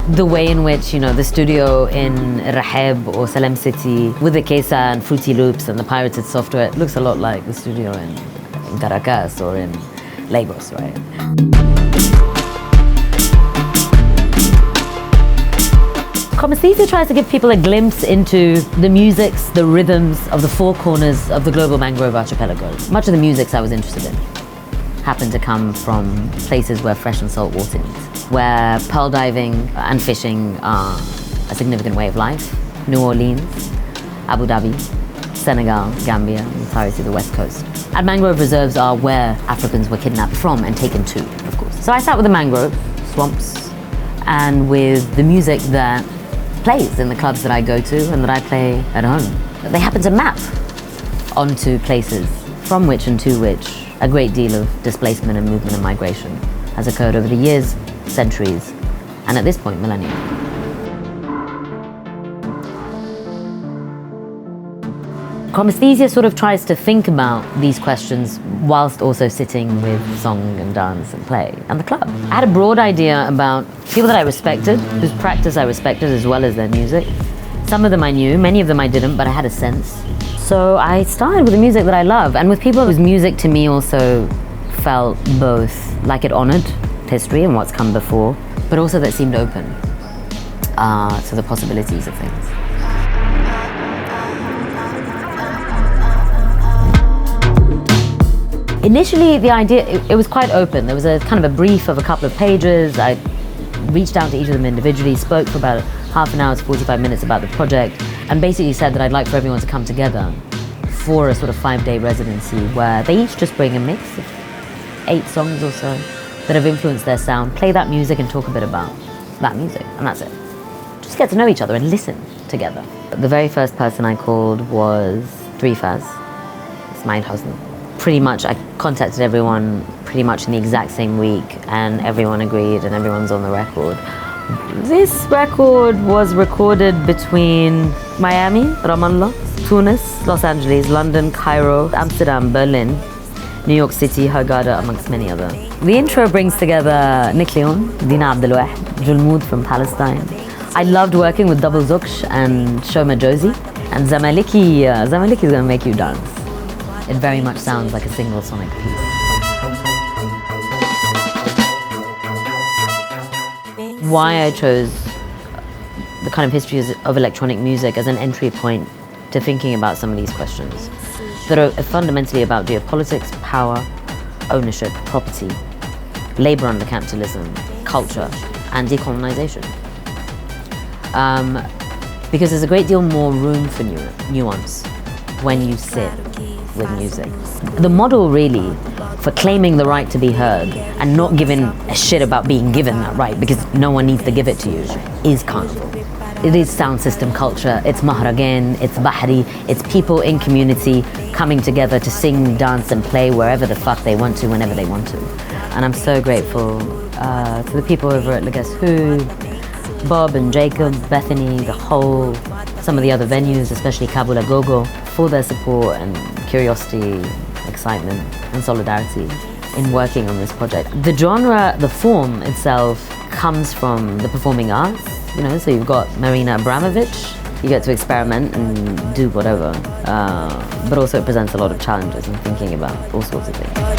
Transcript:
The way in which, the studio in Raheb or Salem City with the Kesa and Fruity Loops and the pirated software, it looks a lot like the studio in Caracas or in Lagos, right? Chromesthesia tries to give people a glimpse into the musics, the rhythms of the four corners of the global mangrove archipelago. Much of the musics I was interested in happened to come from places where fresh and salt water meet, where pearl diving and fishing are a significant way of life. New Orleans, Abu Dhabi, Senegal, Gambia, and entirety of the West Coast. And mangrove reserves are where Africans were kidnapped from and taken to, of course. So I sat with the mangrove swamps and with the music that plays in the clubs that I go to and that I play at home. They happen to map onto places from which and to which a great deal of displacement and movement and migration has occurred over the years, centuries, and at this point, millennia. Chromesthesia sort of tries to think about these questions whilst also sitting with song and dance and play and the club. I had a broad idea about people that I respected, whose practice I respected as well as their music. Some of them I knew, many of them I didn't, but I had a sense. So I started with the music that I love and with people whose music to me also felt both like it honored history and what's come before, but also that seemed open to the possibilities of things. Initially, the idea, it was quite open. There was a kind of a brief of a couple of pages. I reached out to each of them individually, spoke for about half an hour to 45 minutes about the project, and basically said that I'd like for everyone to come together for a sort of 5-day residency where they each just bring a mix of 8 songs or so that have influenced their sound, play that music and talk a bit about that music, and that's it. Just get to know each other and listen together. The very first person I called was Drifaz. It's my husband. Pretty much, I contacted everyone pretty much in the exact same week and everyone agreed and everyone's on the record. This record was recorded between Miami, Ramallah, Tunis, Los Angeles, London, Cairo, Amsterdam, Berlin, New York City, Hurghada, amongst many others. The intro brings together Nick Leon, Deena Abdelwahed and Julmud from Palestine. I loved working with Double Zuksh and show Madjozi, and Zamaleki is going to make you dance. It very much sounds like a single sonic piece. Why I chose the kind of history of electronic music as an entry point to thinking about some of these questions that are fundamentally about geopolitics, power, ownership, property, labor under capitalism, culture, and decolonization. Because there's a great deal more room for nuance when you sit with music. The model really for claiming the right to be heard and not giving a shit about being given that right because no one needs to give it to you is carnival. It is sound system culture, it's mahragan, it's bahri, it's people in community coming together to sing, dance and play wherever the fuck they want to, whenever they want to. And I'm so grateful to the people over at Legas Who, Bob and Jacob, Bethany, some of the other venues, especially Kabul Gogo, for their support and curiosity, excitement and solidarity in working on this project. The genre, the form itself comes from the performing arts, so you've got Marina Abramovich, you get to experiment and do whatever, but also it presents a lot of challenges in thinking about all sorts of things.